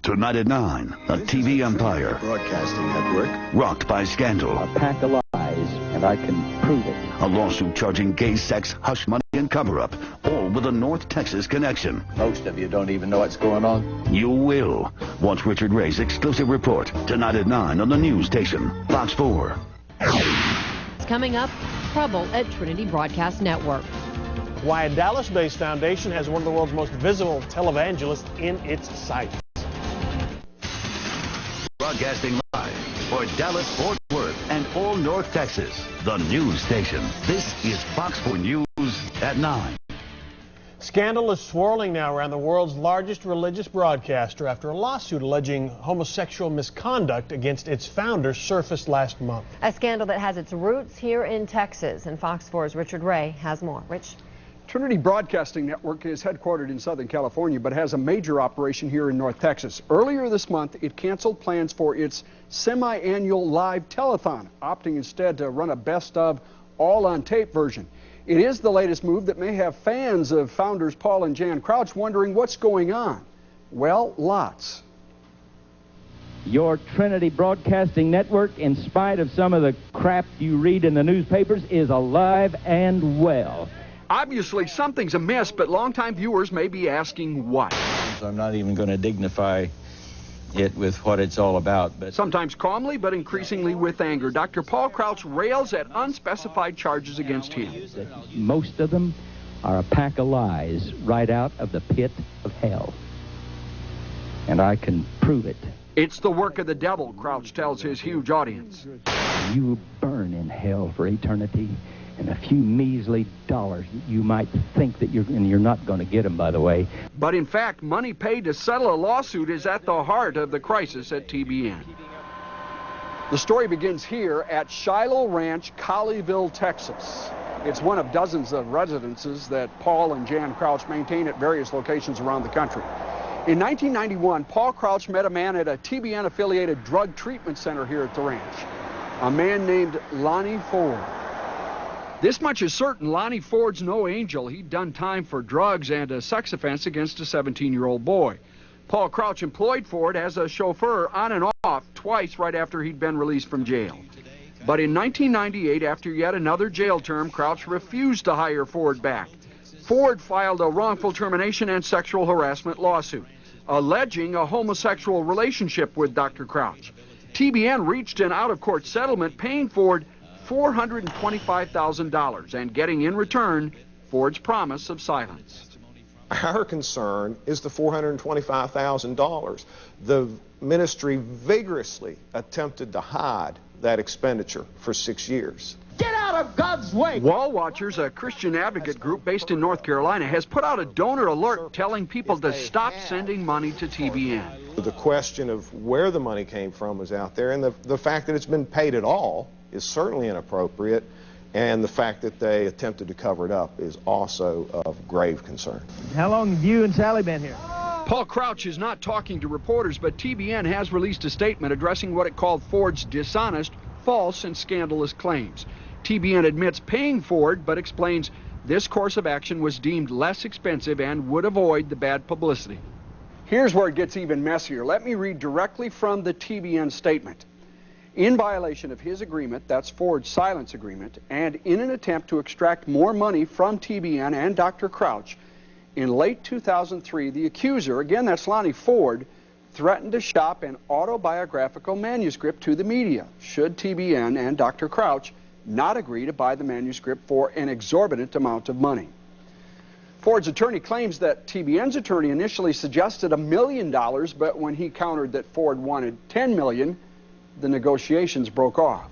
Tonight at 9, a TV empire broadcasting network rocked by scandal. A pack of lies, and I can prove it. A lawsuit charging gay sex, hush money, and cover-up, all with a North Texas connection. Most of you don't even know what's going on. You will. Watch Richard Ray's exclusive report tonight at 9 on the news station, Fox 4. Coming up, trouble at Trinity Broadcast Network. Why a Dallas-based foundation has one of the world's most visible televangelists in its sights. Broadcasting live for Dallas, Fort Worth, and all North Texas, the news station. This is Fox 4 News at 9. Scandal is swirling now around the world's largest religious broadcaster after a lawsuit alleging homosexual misconduct against its founder surfaced last month. A scandal that has its roots here in Texas, and Fox 4's Richard Ray has more. Rich? Trinity Broadcasting Network is headquartered in Southern California, but has a major operation here in North Texas. Earlier this month, it canceled plans for its semi-annual live telethon, opting instead to run a best-of, all-on-tape version. It is the latest move that may have fans of founders Paul and Jan Crouch wondering what's going on. Well, lots. Your Trinity Broadcasting Network, in spite of some of the crap you read in the newspapers, is alive and well. Obviously, something's amiss, but longtime viewers may be asking what. So I'm not even going to dignify it with what it's all about. But sometimes calmly, but increasingly with anger, Dr. Paul Crouch rails at unspecified charges against him. Most of them are a pack of lies right out of the pit of hell. And I can prove it. It's the work of the devil, Crouch tells his huge audience. You burn in hell for eternity. And a few measly dollars that you might think that you're not going to get them, by the way. But in fact, money paid to settle a lawsuit is at the heart of the crisis at TBN. The story begins here at Shiloh Ranch, Colleyville, Texas. It's one of dozens of residences that Paul and Jan Crouch maintain at various locations around the country. In 1991, Paul Crouch met a man at a TBN-affiliated drug treatment center here at the ranch, a man named Lonnie Ford. This much is certain, Lonnie Ford's no angel. He'd done time for drugs and a sex offense against a 17-year-old boy. Paul Crouch employed Ford as a chauffeur on and off twice right after he'd been released from jail. But in 1998, after yet another jail term, Crouch refused to hire Ford back. Ford filed a wrongful termination and sexual harassment lawsuit, alleging a homosexual relationship with Dr. Crouch. TBN reached an out-of-court settlement paying Ford $425,000 and getting in return Ford's promise of silence. Our concern is the $425,000. The ministry vigorously attempted to hide that expenditure for 6 years. Get out of God's way! Wall Watchers, a Christian advocate group based in North Carolina, has put out a donor alert telling people to stop sending money to TBN. The question of where the money came from is out there, and the fact that it's been paid at all is certainly inappropriate, and the fact that they attempted to cover it up is also of grave concern. How long have you and Sally been here? Paul Crouch is not talking to reporters, but TBN has released a statement addressing what it called Ford's dishonest, false, and scandalous claims. TBN admits paying Ford, but explains this course of action was deemed less expensive and would avoid the bad publicity. Here's where it gets even messier. Let me read directly from the TBN statement. In violation of his agreement, that's Ford's silence agreement, and in an attempt to extract more money from TBN and Dr. Crouch, in late 2003, the accuser, again that's Lonnie Ford, threatened to shop an autobiographical manuscript to the media, should TBN and Dr. Crouch not agree to buy the manuscript for an exorbitant amount of money. Ford's attorney claims that TBN's attorney initially suggested $1 million, but when he countered that Ford wanted $10 million, the negotiations broke off.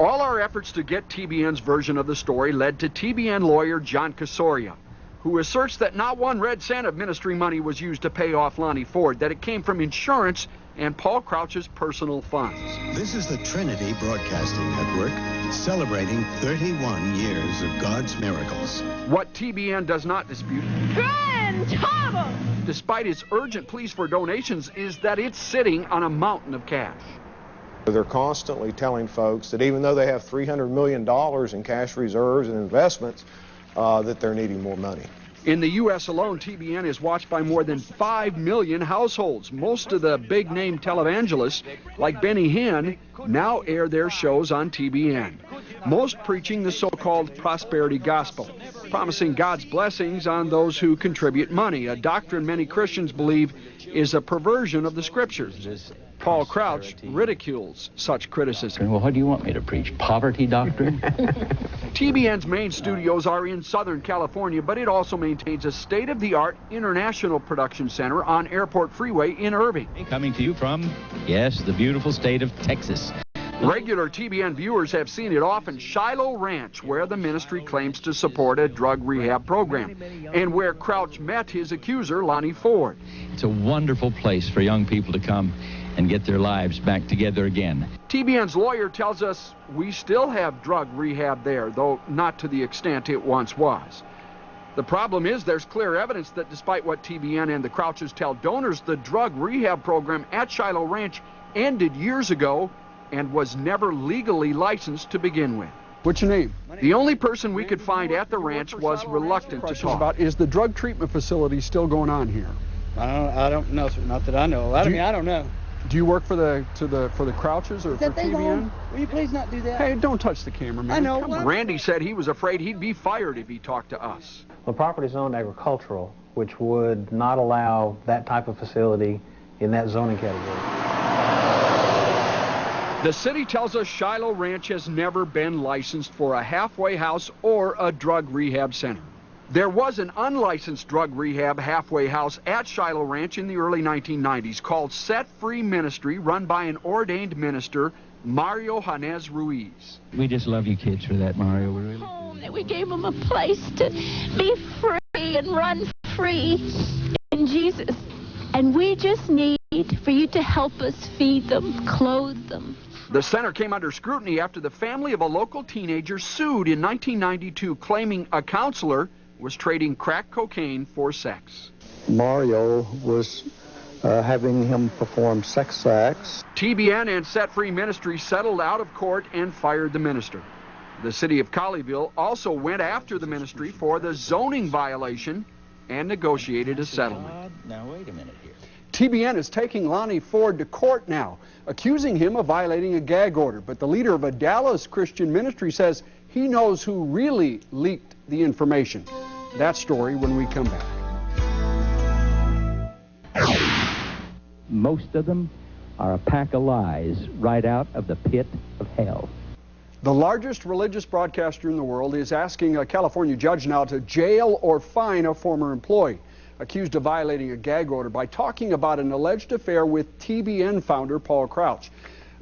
All our efforts to get TBN's version of the story led to TBN lawyer John Casoria, who asserts that not one red cent of ministry money was used to pay off Lonnie Ford, that it came from insurance and Paul Crouch's personal funds. This is the Trinity Broadcasting Network, celebrating 31 years of God's miracles. What TBN does not dispute, Grand Total! despite its urgent pleas for donations, is that it's sitting on a mountain of cash. They're constantly telling folks that even though they have $300 million in cash reserves and investments, that they're needing more money. In the U.S. alone, TBN is watched by more than 5 million households. Most of the big-name televangelists, like Benny Hinn, now air their shows on TBN. Most preaching the so-called prosperity gospel, promising God's blessings on those who contribute money, a doctrine many Christians believe is a perversion of the Scriptures. Paul Crouch ridicules such criticism. Well, what do you want me to preach? Poverty doctrine? TBN's main studios are in Southern California, but it also maintains a state-of-the-art international production center on Airport Freeway in Irving. Coming to you from, yes, the beautiful state of Texas. Regular TBN viewers have seen it often, Shiloh Ranch, where the ministry claims to support a drug rehab program, and where Crouch met his accuser, Lonnie Ford. It's a wonderful place for young people to come and get their lives back together again. TBN's lawyer tells us we still have drug rehab there, though not to the extent it once was. The problem is there's clear evidence that despite what TBN and the Crouches tell donors, the drug rehab program at Shiloh Ranch ended years ago and was never legally licensed to begin with. What's your name? The only person we could find at the ranch was reluctant to talk. Is the drug treatment facility still going on here? I don't know, sir. Not that I know. I don't know. Do you work for the Crouches or for TBN? Will you please not do that? Hey, don't touch the camera, man. I know. Come on. Randy said he was afraid he'd be fired if he talked to us. The property is zoned agricultural, which would not allow that type of facility in that zoning category. The city tells us Shiloh Ranch has never been licensed for a halfway house or a drug rehab center. There was an unlicensed drug rehab halfway house at Shiloh Ranch in the early 1990s called Set Free Ministry, run by an ordained minister, Mario Hanez Ruiz. We just love you kids for that, Mario. We really do. Home, that we gave them a place to be free and run free in Jesus. And we just need for you to help us feed them, clothe them. The center came under scrutiny after the family of a local teenager sued in 1992, claiming a counselor was trading crack cocaine for sex. Mario was having him perform sex acts. TBN and Set Free Ministry settled out of court and fired the minister. The city of Colleyville also went after the ministry for the zoning violation and negotiated a settlement. Now, wait a minute here. TBN is taking Lonnie Ford to court now, accusing him of violating a gag order. But the leader of a Dallas Christian ministry says he knows who really leaked the information. That story when we come back. Most of them are a pack of lies right out of the pit of hell. The largest religious broadcaster in the world is asking a California judge now to jail or fine a former employee accused of violating a gag order by talking about an alleged affair with TBN founder Paul Crouch.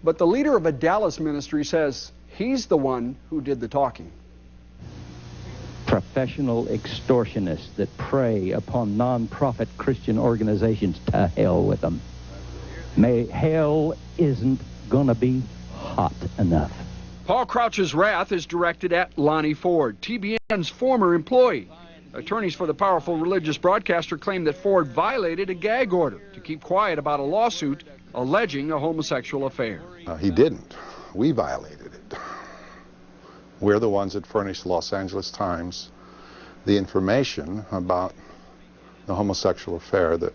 But the leader of a Dallas ministry says he's the one who did the talking. Professional extortionists that prey upon non-profit Christian organizations, to hell with them. Hell isn't gonna be hot enough. Paul Crouch's wrath is directed at Lonnie Ford, TBN's former employee. Attorneys for the powerful religious broadcaster claim that Ford violated a gag order to keep quiet about a lawsuit alleging a homosexual affair. He didn't. We violated it. We're the ones that furnished the Los Angeles Times the information about the homosexual affair that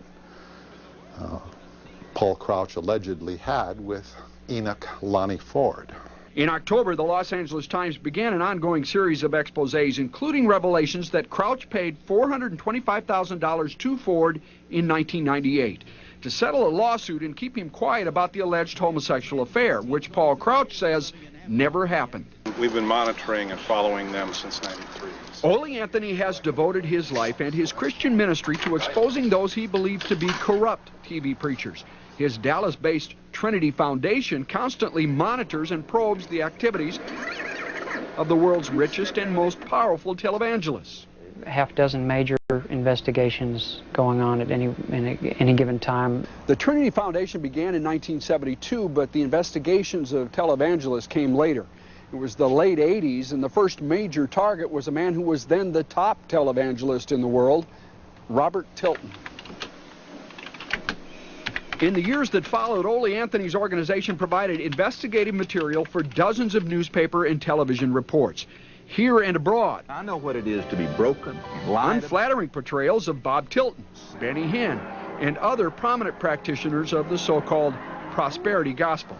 Paul Crouch allegedly had with Enoch Lonnie Ford. In October, the Los Angeles Times began an ongoing series of exposés, including revelations that Crouch paid $425,000 to Ford in 1998 to settle a lawsuit and keep him quiet about the alleged homosexual affair, which Paul Crouch says never happened. We've been monitoring and following them since '93. Ole Anthony has devoted his life and his Christian ministry to exposing those he believes to be corrupt TV preachers. His Dallas-based Trinity Foundation constantly monitors and probes the activities of the world's richest and most powerful televangelists. Half dozen major investigations going on at any given time. The Trinity Foundation began in 1972, but the investigations of televangelists came later. It was the late 80s, and the first major target was a man who was then the top televangelist in the world, Robert Tilton. In the years that followed, Ole Anthony's organization provided investigative material for dozens of newspaper and television reports. here and abroad. I know what it is to be broken, lied. Unflattering portrayals of Bob Tilton, Benny Hinn, and other prominent practitioners of the so-called prosperity gospel.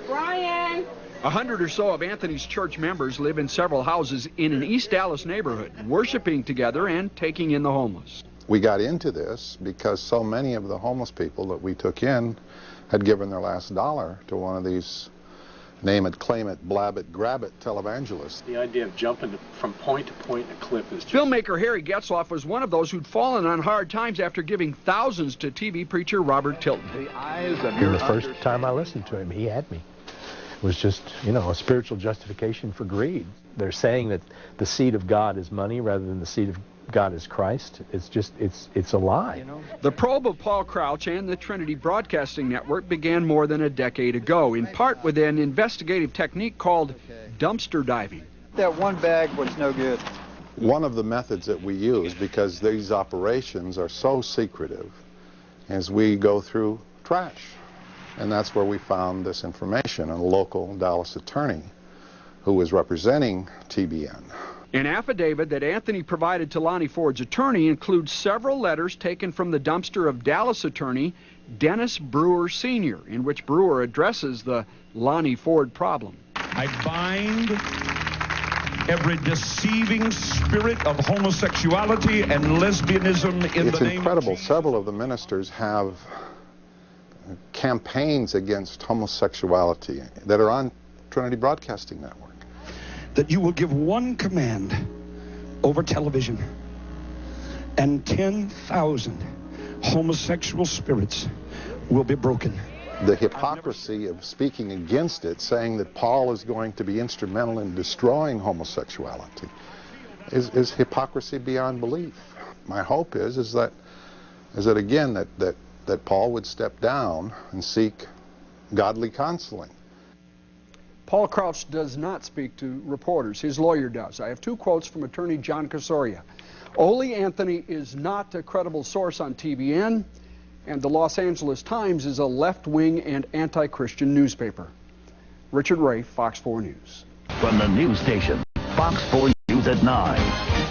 Brian! 100 or so of Anthony's church members live in several houses in an East Dallas neighborhood, worshiping together and taking in the homeless. We got into this because so many of the homeless people that we took in had given their last dollar to one of these name it, claim it, blab it, grab it televangelists. The idea of jumping from point to point in a clip is just... Filmmaker Harry Getzloff was one of those who'd fallen on hard times after giving thousands to TV preacher Robert Tilton. The first time I listened to him, he had me. It was just, you know, a spiritual justification for greed. They're saying that the seed of God is money rather than the seed of God is Christ. It's just, it's a lie. You know? The probe of Paul Crouch and the Trinity Broadcasting Network began more than a decade ago, in part with an investigative technique called dumpster diving. That one bag was no good. One of the methods that we use, because these operations are so secretive, is we go through trash. And that's where we found this information, a local Dallas attorney who was representing TBN. An affidavit that Anthony provided to Lonnie Ford's attorney includes several letters taken from the dumpster of Dallas attorney Dennis Brewer Sr., in which Brewer addresses the Lonnie Ford problem. I bind every deceiving spirit of homosexuality and lesbianism in the name of Jesus. It's incredible. Several of the ministers have campaigns against homosexuality that are on Trinity Broadcasting Network. That you will give one command over television and 10,000 homosexual spirits will be broken. The hypocrisy of speaking against it, saying that Paul is going to be instrumental in destroying homosexuality, is hypocrisy beyond belief. My hope is that again, that Paul would step down and seek godly counseling. Paul Crouch does not speak to reporters. His lawyer does. I have two quotes from attorney John Casoria. Ole Anthony is not a credible source on TBN, and the Los Angeles Times is a left-wing and anti-Christian newspaper. Richard Ray, Fox 4 News. From the news station, Fox 4 News at 9.